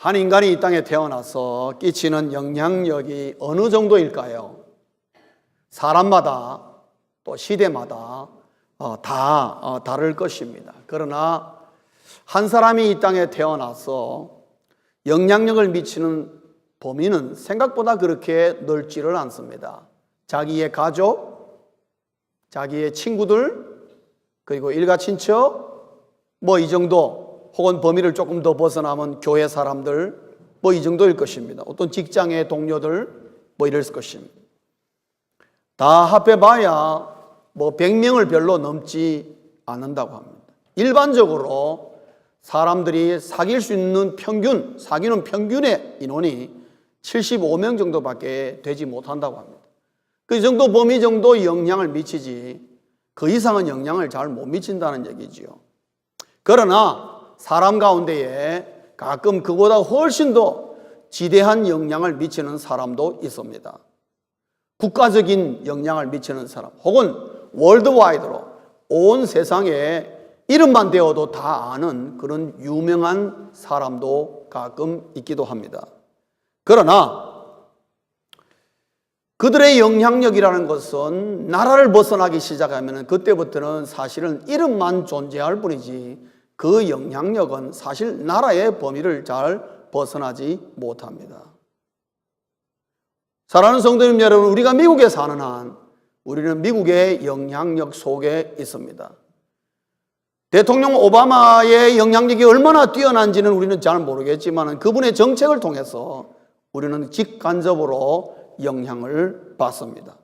한 인간이 이 땅에 태어나서 끼치는 영향력이 어느 정도일까요? 사람마다 또 시대마다 다 다를 것입니다. 그러나 한 사람이 이 땅에 태어나서 영향력을 미치는 범위는 생각보다 그렇게 넓지를 않습니다. 자기의 가족, 자기의 친구들, 그리고 일가친척, 이 정도, 혹은 범위를 조금 더 벗어나면 교회 사람들, 이 정도일 것입니다. 어떤 직장의 동료들, 이럴 것입니다. 다 합해봐야 100명을 별로 넘지 않는다고 합니다. 일반적으로 사람들이 사귈 수 있는 사귀는 평균의 인원이 75명 정도밖에 되지 못한다고 합니다. 그 정도 범위 정도 영향을 미치지 그 이상은 영향을 잘 못 미친다는 얘기지요. 그러나 사람 가운데에 가끔 그보다 훨씬 더 지대한 영향을 미치는 사람도 있습니다. 국가적인 영향을 미치는 사람, 혹은 월드와이드로 온 세상에 이름만 대어도 다 아는 그런 유명한 사람도 가끔 있기도 합니다. 그러나 그들의 영향력이라는 것은 나라를 벗어나기 시작하면 그때부터는 사실은 이름만 존재할 뿐이지 그 영향력은 사실 나라의 범위를 잘 벗어나지 못합니다. 사랑하는 성도님 여러분, 우리가 미국에 사는 한 우리는 미국의 영향력 속에 있습니다. 대통령 오바마의 영향력이 얼마나 뛰어난지는 우리는 잘 모르겠지만 그분의 정책을 통해서 우리는 직간접으로 영향을 받습니다.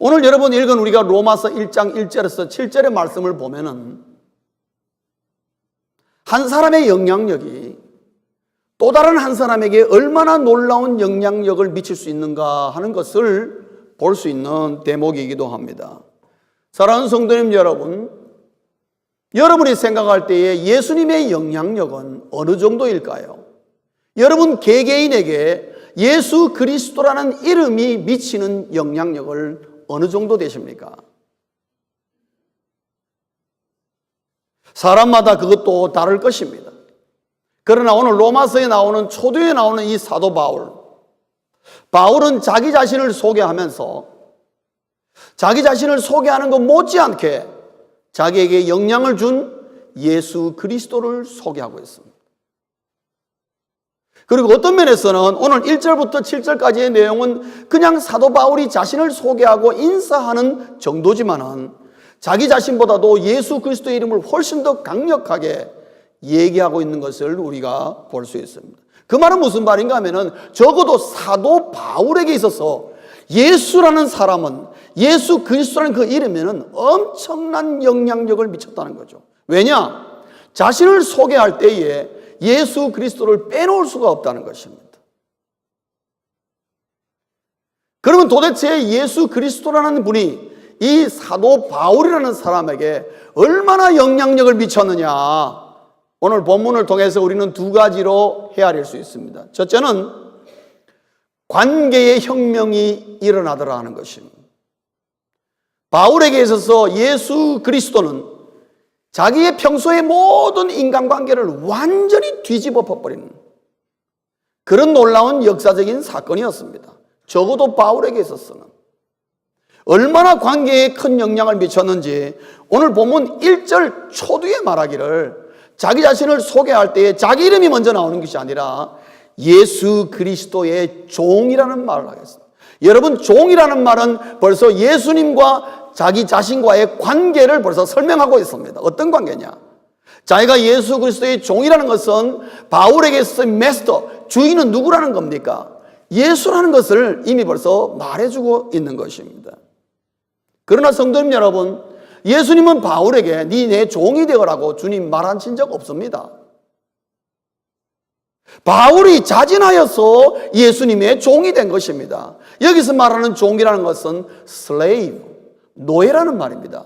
오늘 여러분 읽은 우리가 로마서 1장 1절에서 7절의 말씀을 보면은 한 사람의 영향력이 또 다른 한 사람에게 얼마나 놀라운 영향력을 미칠 수 있는가 하는 것을 볼 수 있는 대목이기도 합니다. 사랑하는 성도님 여러분, 여러분이 생각할 때에 예수님의 영향력은 어느 정도일까요? 여러분 개개인에게 예수 그리스도라는 이름이 미치는 영향력을 어느 정도 되십니까? 사람마다 그것도 다를 것입니다. 그러나 오늘 로마서에 나오는 초두에 나오는 이 사도 바울은 자기 자신을 소개하면서 자기 자신을 소개하는 것 못지않게 자기에게 영향을 준 예수 그리스도를 소개하고 있습니다. 그리고 어떤 면에서는 오늘 1절부터 7절까지의 내용은 그냥 사도 바울이 자신을 소개하고 인사하는 정도지만은 자기 자신보다도 예수 그리스도의 이름을 훨씬 더 강력하게 얘기하고 있는 것을 우리가 볼 수 있습니다. 그 말은 무슨 말인가 하면은 적어도 사도 바울에게 있어서 예수라는 사람은 예수 그리스도라는 그 이름에는 엄청난 영향력을 미쳤다는 거죠. 왜냐? 자신을 소개할 때에 예수 그리스도를 빼놓을 수가 없다는 것입니다. 그러면 도대체 예수 그리스도라는 분이 이 사도 바울이라는 사람에게 얼마나 영향력을 미쳤느냐, 오늘 본문을 통해서 우리는 두 가지로 헤아릴 수 있습니다. 첫째는 관계의 혁명이 일어나더라 하는 것입니다. 바울에게 있어서 예수 그리스도는 자기의 평소의 모든 인간관계를 완전히 뒤집어 버리는 그런 놀라운 역사적인 사건이었습니다. 적어도 바울에게 있어서는 얼마나 관계에 큰 영향을 미쳤는지 오늘 본문 1절 초두에 말하기를 자기 자신을 소개할 때에 자기 이름이 먼저 나오는 것이 아니라 예수 그리스도의 종이라는 말을 하겠습니다. 여러분, 종이라는 말은 벌써 예수님과 자기 자신과의 관계를 벌써 설명하고 있습니다. 어떤 관계냐? 자기가 예수 그리스도의 종이라는 것은 바울에게 있어서 마스터, 주인은 누구라는 겁니까? 예수라는 것을 이미 벌써 말해주고 있는 것입니다. 그러나 성도님 여러분, 예수님은 바울에게 네 내 종이 되어라고 주님 말하신 적 없습니다. 바울이 자진하여서 예수님의 종이 된 것입니다. 여기서 말하는 종이라는 것은 slave, 노예라는 말입니다.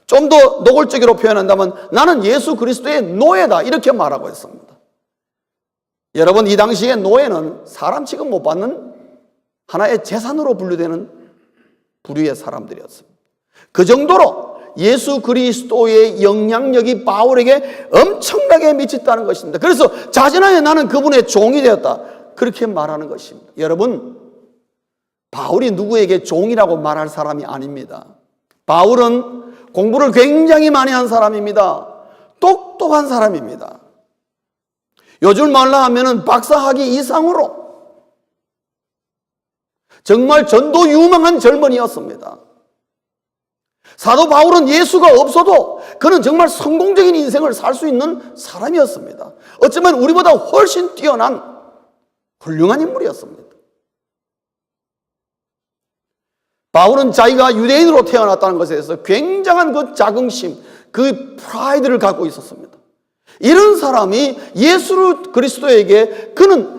좀 더 노골적으로 표현한다면 나는 예수 그리스도의 노예다, 이렇게 말하고 있습니다. 여러분, 이 당시에 노예는 사람 취급 못 받는 하나의 재산으로 분류되는 부류의 사람들이었습니다. 그 정도로 예수 그리스도의 영향력이 바울에게 엄청나게 미쳤다는 것입니다. 그래서 자진하여 나는 그분의 종이 되었다, 그렇게 말하는 것입니다. 여러분, 바울이 누구에게 종이라고 말할 사람이 아닙니다. 바울은 공부를 굉장히 많이 한 사람입니다. 똑똑한 사람입니다. 요즘 말로 하면은 박사학위 이상으로 정말 전도 유망한 젊은이였습니다. 사도 바울은 예수가 없어도 그는 정말 성공적인 인생을 살 수 있는 사람이었습니다. 어쩌면 우리보다 훨씬 뛰어난 훌륭한 인물이었습니다. 바울은 자기가 유대인으로 태어났다는 것에 대해서 굉장한 그 자긍심, 그 프라이드를 갖고 있었습니다. 이런 사람이 예수 그리스도에게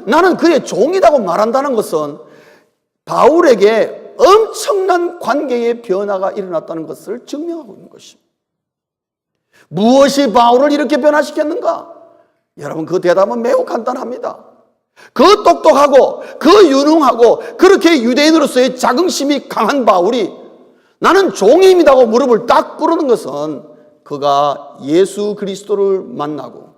나는 그의 종이라고 말한다는 것은 바울에게 엄청난 관계의 변화가 일어났다는 것을 증명하고 있는 것입니다. 무엇이 바울을 이렇게 변화시켰는가? 여러분, 그 대답은 매우 간단합니다. 그 똑똑하고 그 유능하고 그렇게 유대인으로서의 자긍심이 강한 바울이 나는 종입니다고 무릎을 딱 꿇는 것은 그가 예수 그리스도를 만나고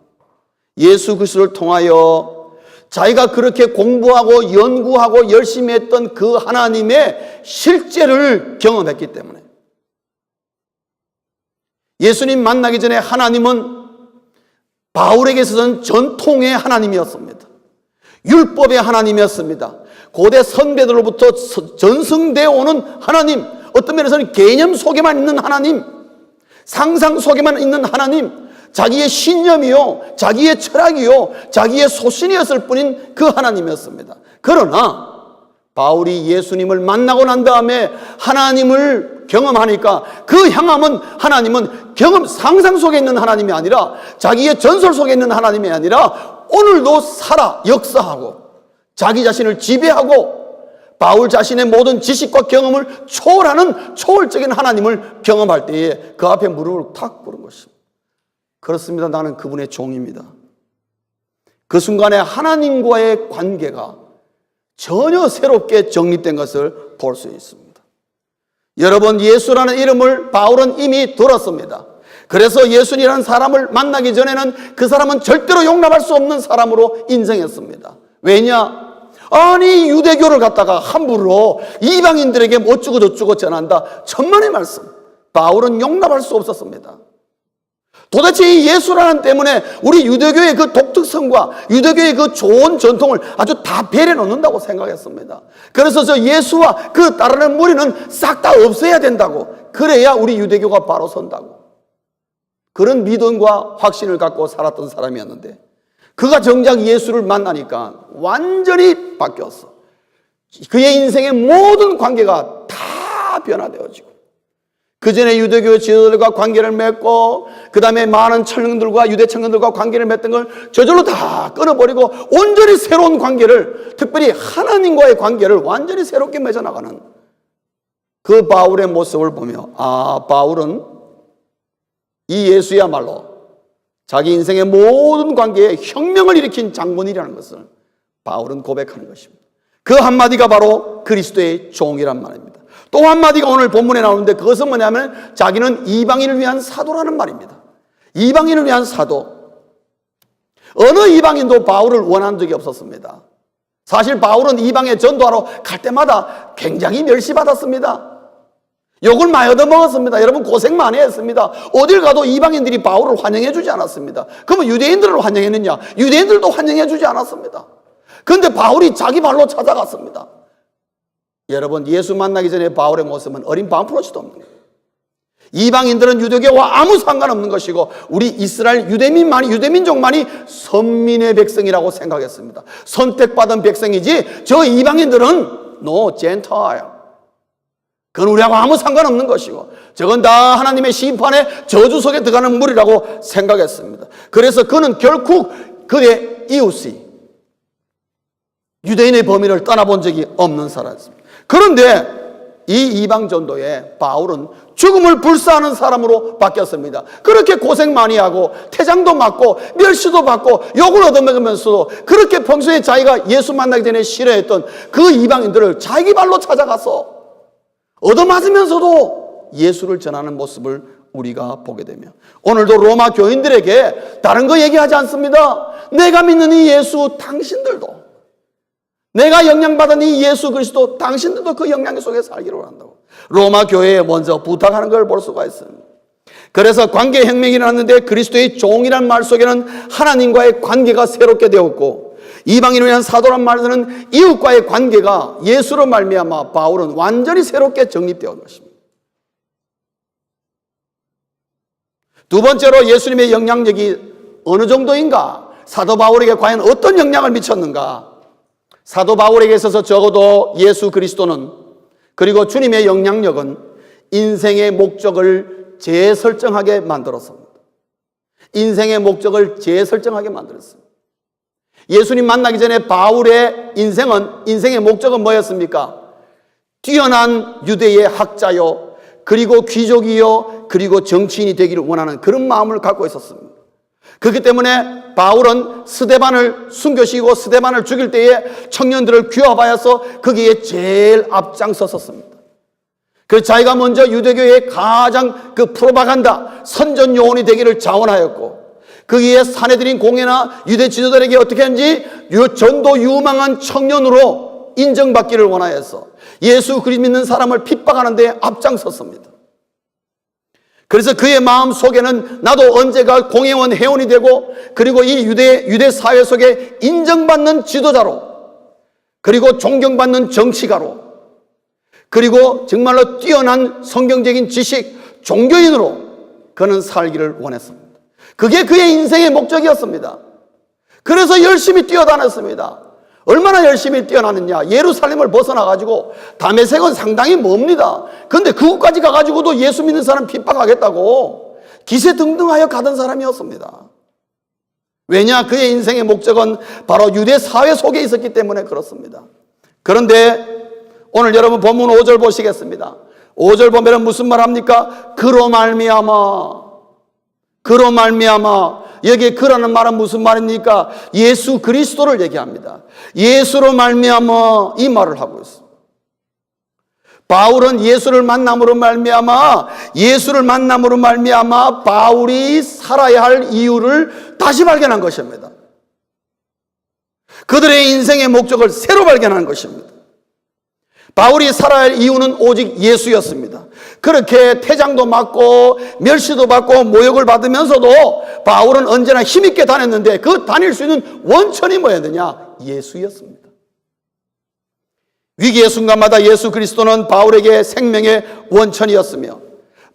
예수 그리스도를 통하여 자기가 그렇게 공부하고 연구하고 열심히 했던 그 하나님의 실제를 경험했기 때문에, 예수님 만나기 전에 하나님은 바울에게 있어서는 전통의 하나님이었습니다. 율법의 하나님이었습니다. 고대 선배들로부터 전승되어 오는 하나님, 어떤 면에서는 개념 속에만 있는 하나님, 상상 속에만 있는 하나님, 자기의 신념이요, 자기의 철학이요, 자기의 소신이었을 뿐인 그 하나님이었습니다. 그러나 바울이 예수님을 만나고 난 다음에 하나님을 경험하니까 그 향함은, 하나님은 상상 속에 있는 하나님이 아니라, 자기의 전설 속에 있는 하나님이 아니라 오늘도 살아 역사하고 자기 자신을 지배하고 바울 자신의 모든 지식과 경험을 초월하는 초월적인 하나님을 경험할 때에 그 앞에 무릎을 탁 꿇은 것입니다. 그렇습니다. 나는 그분의 종입니다. 그 순간에 하나님과의 관계가 전혀 새롭게 정립된 것을 볼 수 있습니다. 여러분, 예수라는 이름을 바울은 이미 들었습니다. 그래서 예수님이라는 사람을 만나기 전에는 그 사람은 절대로 용납할 수 없는 사람으로 인정했습니다. 왜냐? 아니, 유대교를 갖다가 함부로 이방인들에게 어쩌고 저쩌고 전한다, 천만의 말씀. 바울은 용납할 수 없었습니다. 도대체 이 예수라는 때문에 우리 유대교의 그 독특성과 유대교의 그 좋은 전통을 아주 다 배려 놓는다고 생각했습니다. 그래서 저 예수와 그 따르는 무리는 싹 다 없애야 된다고, 그래야 우리 유대교가 바로 선다고, 그런 믿음과 확신을 갖고 살았던 사람이었는데, 그가 정작 예수를 만나니까 완전히 바뀌었어. 그의 인생의 모든 관계가 다 변화되어지고, 그 전에 유대교 지도자들과 관계를 맺고, 그 다음에 많은 청년들과 유대 청년들과 관계를 맺던 걸 저절로 다 끊어버리고 온전히 새로운 관계를, 특별히 하나님과의 관계를 완전히 새롭게 맺어나가는 그 바울의 모습을 보며, 아, 바울은 이 예수야말로 자기 인생의 모든 관계에 혁명을 일으킨 장본이라는 것을 바울은 고백하는 것입니다. 그 한마디가 바로 그리스도의 종이란 말입니다. 또 한마디가 오늘 본문에 나오는데, 그것은 뭐냐면 자기는 이방인을 위한 사도라는 말입니다. 이방인을 위한 사도. 어느 이방인도 바울을 원한 적이 없었습니다. 사실 바울은 이방에 전도하러 갈 때마다 굉장히 멸시받았습니다. 욕을 많이 얻어먹었습니다. 여러분, 고생 많이 했습니다. 어딜 가도 이방인들이 바울을 환영해 주지 않았습니다. 그러면 유대인들을 환영했느냐? 유대인들도 환영해 주지 않았습니다. 그런데 바울이 자기 발로 찾아갔습니다. 여러분, 예수 만나기 전에 바울의 모습은 어린 반프로치도 없는 거예요. 이방인들은 유대교와 아무 상관없는 것이고, 우리 이스라엘 유대민족만이 선민의 백성이라고 생각했습니다. 선택받은 백성이지, 저 이방인들은 no gentile, 그건 우리하고 아무 상관없는 것이고, 저건 다 하나님의 심판의 저주 속에 들어가는 물이라고 생각했습니다. 그래서 그는 결국 그의 이웃이 유대인의 범위를 떠나본 적이 없는 사람이었습니다. 그런데 이 이방 전도에 바울은 죽음을 불사하는 사람으로 바뀌었습니다. 그렇게 고생 많이 하고 태장도 맞고 멸시도 받고 욕을 얻어먹으면서도 그렇게 평소에 자기가 예수 만나기 전에 싫어했던 그 이방인들을 자기 발로 찾아가서 얻어맞으면서도 예수를 전하는 모습을 우리가 보게 되며, 오늘도 로마 교인들에게 다른 거 얘기하지 않습니다. 내가 믿는 이 예수 당신들도, 내가 영향받은 이 예수 그리스도 당신들도 그 영향 속에 살기를 원한다고 로마 교회에 먼저 부탁하는 걸 볼 수가 있습니다. 그래서 관계혁명이 일어났는데 그리스도의 종이란 말 속에는 하나님과의 관계가 새롭게 되었고, 이방인을 위한 사도란 말에는 이웃과의 관계가 예수로 말미암아 바울은 완전히 새롭게 정립되었던 것입니다. 두 번째로 예수님의 영향력이 어느 정도인가, 사도 바울에게 과연 어떤 영향을 미쳤는가. 사도 바울에게 있어서 적어도 예수 그리스도는, 그리고 주님의 영향력은 인생의 목적을 재설정하게 만들었습니다. 인생의 목적을 재설정하게 만들었습니다. 예수님 만나기 전에 바울의 인생의 목적은 뭐였습니까? 뛰어난 유대의 학자요, 그리고 귀족이요, 그리고 정치인이 되기를 원하는 그런 마음을 갖고 있었습니다. 그렇기 때문에 바울은 스데반을 순교시키고 스데반을 죽일 때에 청년들을 규합하여서 거기에 제일 앞장섰었습니다. 그래서 자기가 먼저 유대교의 가장 그 프로파간다, 선전 요원이 되기를 자원하였고, 거기에 사내들인 공회나 유대 지도자에게 어떻게 하는지 전도 유망한 청년으로 인정받기를 원하여서 예수 그리스도 믿는 사람을 핍박하는 데 앞장섰습니다. 그래서 그의 마음 속에는 나도 언제가 공회원 회원이 되고, 그리고 이 유대 사회 속에 인정받는 지도자로, 그리고 존경받는 정치가로, 그리고 정말로 뛰어난 성경적인 지식, 종교인으로 그는 살기를 원했습니다. 그게 그의 인생의 목적이었습니다. 그래서 열심히 뛰어다녔습니다. 얼마나 열심히 뛰어나느냐. 예루살렘을 벗어나가지고 다메섹은 상당히 멉니다. 그런데 그곳까지 가가지고도 예수 믿는 사람 핍박하겠다고 기세등등하여 가던 사람이었습니다. 왜냐? 그의 인생의 목적은 바로 유대 사회 속에 있었기 때문에 그렇습니다. 그런데 오늘 여러분 본문 5절 보시겠습니다. 5절 보면 무슨 말 합니까? 그로 말미암아. 여기에 그라는 말은 무슨 말입니까? 예수 그리스도를 얘기합니다. 예수로 말미암아 이 말을 하고 있습니다. 바울은 예수를 만남으로 말미암아 바울이 살아야 할 이유를 다시 발견한 것입니다. 그들의 인생의 목적을 새로 발견한 것입니다. 바울이 살아야 할 이유는 오직 예수였습니다. 그렇게 퇴장도 맞고 멸시도 받고 모욕을 받으면서도 바울은 언제나 힘있게 다녔는데 그 다닐 수 있는 원천이 뭐였느냐? 예수였습니다. 위기의 순간마다 예수 그리스도는 바울에게 생명의 원천이었으며,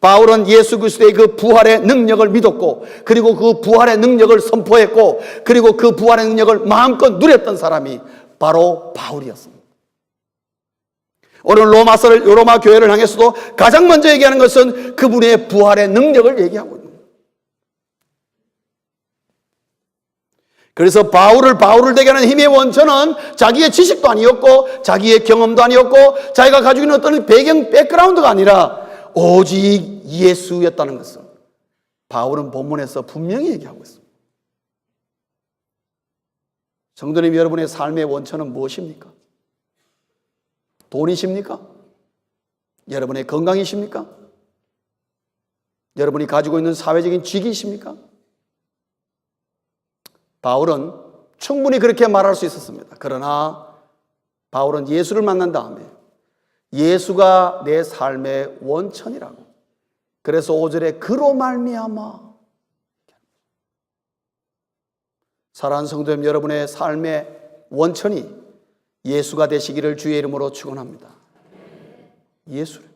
바울은 예수 그리스도의 그 부활의 능력을 믿었고, 그리고 그 부활의 능력을 선포했고, 그리고 그 부활의 능력을 마음껏 누렸던 사람이 바로 바울이었습니다. 오늘 로마 교회를 향해서도 가장 먼저 얘기하는 것은 그분의 부활의 능력을 얘기하고 있는 거예요. 그래서 바울을 되게 하는 힘의 원천은 자기의 지식도 아니었고, 자기의 경험도 아니었고, 자기가 가지고 있는 어떤 백그라운드가 아니라 오직 예수였다는 것을 바울은 본문에서 분명히 얘기하고 있습니다. 성도님, 여러분의 삶의 원천은 무엇입니까? 돈이십니까? 여러분의 건강이십니까? 여러분이 가지고 있는 사회적인 직위이십니까? 바울은 충분히 그렇게 말할 수 있었습니다. 그러나 바울은 예수를 만난 다음에 예수가 내 삶의 원천이라고, 그래서 5절에 그로 말미암아. 사랑하는 성도님, 여러분의 삶의 원천이 예수가 되시기를 주의 이름으로 축원합니다. 예수를.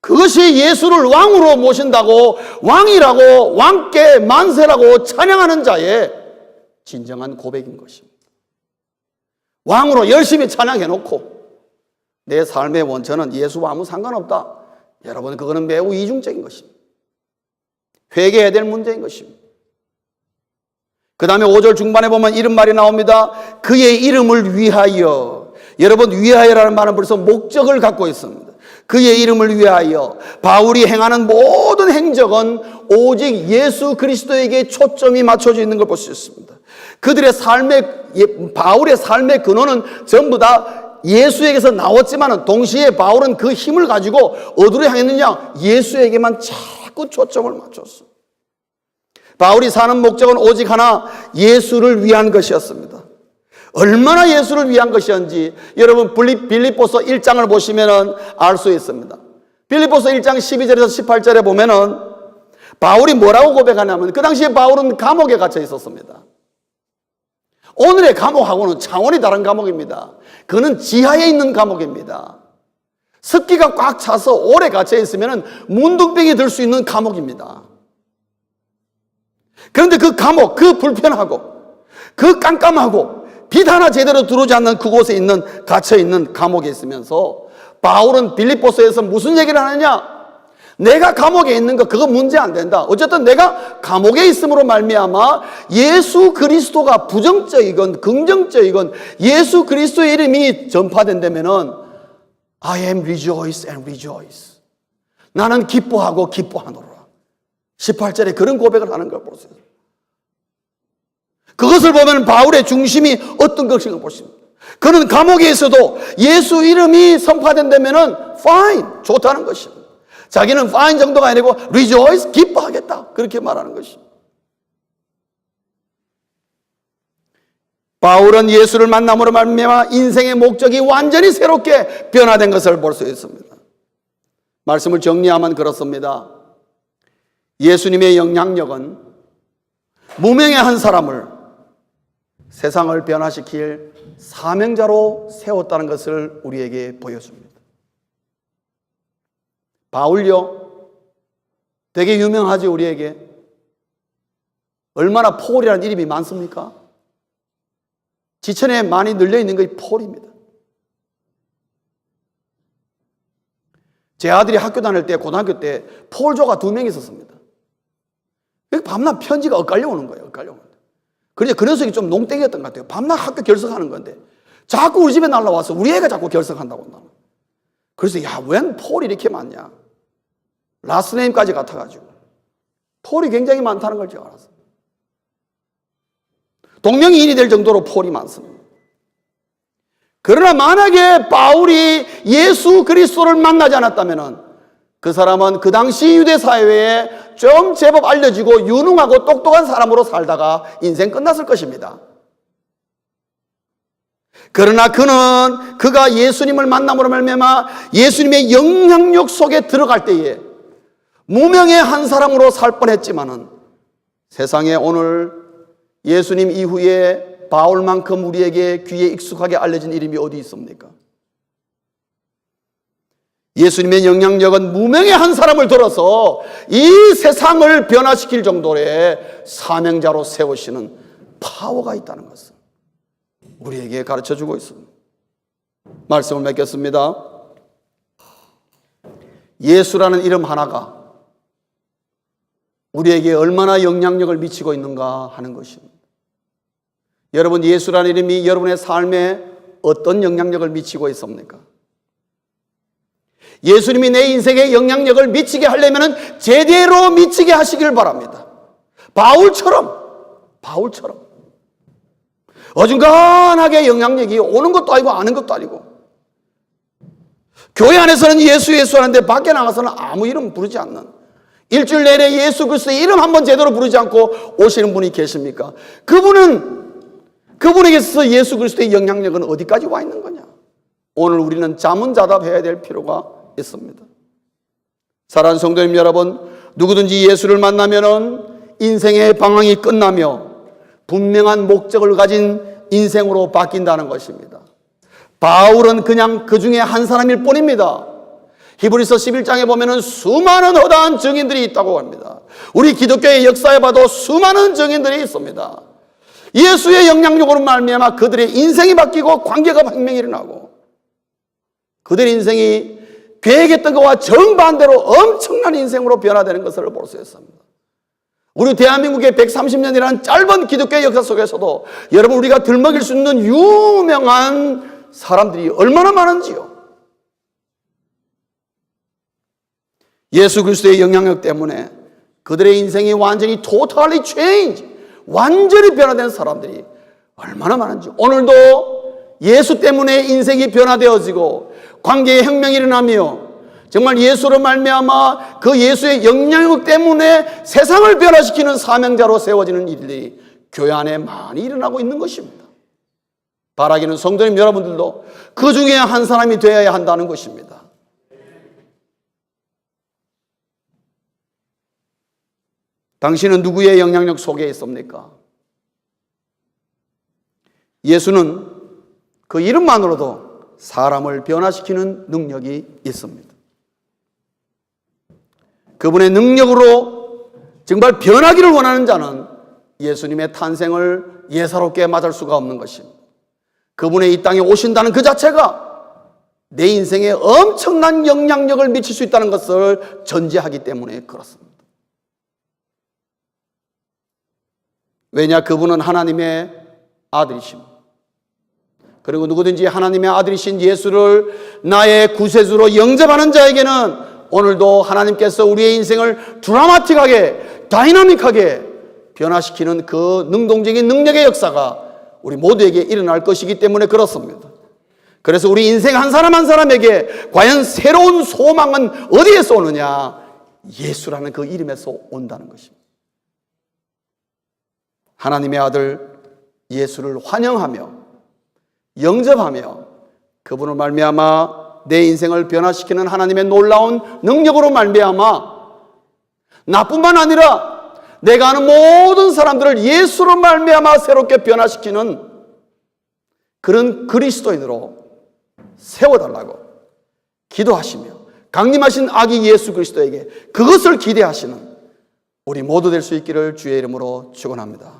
그것이 예수를 왕으로 모신다고, 왕이라고, 왕께 만세라고 찬양하는 자의 진정한 고백인 것입니다. 왕으로 열심히 찬양해놓고 내 삶의 원천은 예수와 아무 상관없다. 여러분, 그거는 매우 이중적인 것입니다. 회개해야 될 문제인 것입니다. 그 다음에 5절 중반에 보면 이런 말이 나옵니다. 그의 이름을 위하여. 여러분, 위하여라는 말은 벌써 목적을 갖고 있습니다. 그의 이름을 위하여. 바울이 행하는 모든 행적은 오직 예수 그리스도에게 초점이 맞춰져 있는 걸 볼 수 있습니다. 바울의 삶의 근원은 전부 다 예수에게서 나왔지만 동시에 바울은 그 힘을 가지고 어디로 향했느냐? 예수에게만 자꾸 초점을 맞췄어. 바울이 사는 목적은 오직 하나, 예수를 위한 것이었습니다. 얼마나 예수를 위한 것이었는지 여러분 빌립보서 1장을 보시면 알 수 있습니다. 빌립보서 1장 12절에서 18절에 보면은 바울이 뭐라고 고백하냐면, 그 당시에 바울은 감옥에 갇혀 있었습니다. 오늘의 감옥하고는 차원이 다른 감옥입니다. 그는 지하에 있는 감옥입니다. 습기가 꽉 차서 오래 갇혀 있으면 문둥병이 들 수 있는 감옥입니다. 그런데 그 감옥, 그 불편하고 그 깜깜하고 빛 하나 제대로 들어오지 않는 그곳에 있는, 갇혀 있는 감옥에 있으면서 바울은 빌립보서에서 무슨 얘기를 하느냐? 내가 감옥에 있는 거 그거 문제 안 된다. 어쨌든 내가 감옥에 있음으로 말미암아 예수 그리스도가 부정적이건 긍정적이건 예수 그리스도의 이름이 전파된다면은 I am rejoice and rejoice. 나는 기뻐하고 기뻐하노라. 18절에 그런 고백을 하는 걸 보세요. 그것을 보면 바울의 중심이 어떤 것인가 보십니다. 그는 감옥에 있어도 예수 이름이 선포된다면은 fine, 좋다는 것입니다. 자기는 fine 정도가 아니고 rejoice, 기뻐하겠다. 그렇게 말하는 것입니다. 바울은 예수를 만남으로 말미암아 인생의 목적이 완전히 새롭게 변화된 것을 볼 수 있습니다. 말씀을 정리하면 그렇습니다. 예수님의 영향력은 무명의 한 사람을 세상을 변화시킬 사명자로 세웠다는 것을 우리에게 보여줍니다. 바울요, 되게 유명하죠. 우리에게 얼마나 폴이라는 이름이 많습니까? 지천에 많이 널려있는 것이 폴입니다. 제 아들이 학교 다닐 때, 고등학교 때 폴조가 2명 있었습니다. 밤낮 편지가 엇갈려 오는 거예요. 엇갈려 오는 거예요. 그런데 그 녀석이 좀 농땡이였던 것 같아요. 밤낮 학교 결석하는 건데 자꾸 우리 집에 날라와서 우리 애가 자꾸 결석한다고 나는. 그래서 야, 웬 폴이 이렇게 많냐? 라스네임까지 같아가지고 폴이 굉장히 많다는 걸 제가 알았어요. 동명이인이 될 정도로 폴이 많습니다. 그러나 만약에 바울이 예수 그리스도를 만나지 않았다면 그 사람은 그 당시 유대 사회에 좀 제법 알려지고 유능하고 똑똑한 사람으로 살다가 인생 끝났을 것입니다. 그러나 그가 예수님을 만남으로 말미암아 예수님의 영향력 속에 들어갈 때에 무명의 한 사람으로 살 뻔했지만은 세상에 오늘 예수님 이후에 바울만큼 우리에게 귀에 익숙하게 알려진 이름이 어디 있습니까? 예수님의 영향력은 무명의 한 사람을 들어서 이 세상을 변화시킬 정도의 사명자로 세우시는 파워가 있다는 것을 우리에게 가르쳐주고 있습니다. 말씀을 맺겠습니다. 예수라는 이름 하나가 우리에게 얼마나 영향력을 미치고 있는가 하는 것입니다. 여러분, 예수라는 이름이 여러분의 삶에 어떤 영향력을 미치고 있습니까? 예수님이 내 인생에 영향력을 미치게 하려면 제대로 미치게 하시길 바랍니다. 바울처럼 어중간하게 영향력이 오는 것도 아니고 아는 것도 아니고, 교회 안에서는 예수 하는데 밖에 나가서는 아무 이름 부르지 않는, 일주일 내내 예수 그리스도의 이름 한번 제대로 부르지 않고 오시는 분이 계십니까? 그분에게서 예수 그리스도의 영향력은 어디까지 와 있는 거냐? 오늘 우리는 자문자답해야 될 필요가 있습니다. 사랑하는 성도님 여러분, 누구든지 예수를 만나면은 인생의 방황이 끝나며 분명한 목적을 가진 인생으로 바뀐다는 것입니다. 바울은 그냥 그 중에 한 사람일 뿐입니다. 히브리서 11장에 보면은 수많은 허다한 증인들이 있다고 합니다. 우리 기독교의 역사에 봐도 수많은 증인들이 있습니다. 예수의 영향력으로 말미암아 그들의 인생이 바뀌고 관계가 혁명이 일어나고 그들의 인생이 계획했던 것과 정반대로 엄청난 인생으로 변화되는 것을 볼 수 있습니다. 우리 대한민국의 130년이라는 짧은 기독교의 역사 속에서도 여러분, 우리가 들먹일 수 있는 유명한 사람들이 얼마나 많은지요. 예수 그리스도의 영향력 때문에 그들의 인생이 완전히 totally change, 완전히 변화된 사람들이 얼마나 많은지. 오늘도 예수 때문에 인생이 변화되어지고 관계의 혁명이 일어나며 정말 예수로 말미암아 그 예수의 영향력 때문에 세상을 변화시키는 사명자로 세워지는 일들이 교회 안에 많이 일어나고 있는 것입니다. 바라기는 성도님 여러분들도 그 중에 한 사람이 되어야 한다는 것입니다. 당신은 누구의 영향력 속에 있습니까? 예수는 그 이름만으로도 사람을 변화시키는 능력이 있습니다. 그분의 능력으로 정말 변하기를 원하는 자는 예수님의 탄생을 예사롭게 맞을 수가 없는 것입니다. 그분의 이 땅에 오신다는 그 자체가 내 인생에 엄청난 영향력을 미칠 수 있다는 것을 전제하기 때문에 그렇습니다. 왜냐? 그분은 하나님의 아들이십니다. 그리고 누구든지 하나님의 아들이신 예수를 나의 구세주로 영접하는 자에게는 오늘도 하나님께서 우리의 인생을 드라마틱하게, 다이나믹하게 변화시키는 그 능동적인 능력의 역사가 우리 모두에게 일어날 것이기 때문에 그렇습니다. 그래서 우리 인생 한 사람 한 사람에게 과연 새로운 소망은 어디에서 오느냐? 예수라는 그 이름에서 온다는 것입니다. 하나님의 아들 예수를 환영하며 영접하며 그분을 말미암아 내 인생을 변화시키는 하나님의 놀라운 능력으로 말미암아 나뿐만 아니라 내가 아는 모든 사람들을 예수로 말미암아 새롭게 변화시키는 그런 그리스도인으로 세워달라고 기도하시며 강림하신 아기 예수 그리스도에게 그것을 기대하시는 우리 모두 될 수 있기를 주의 이름으로 축원합니다.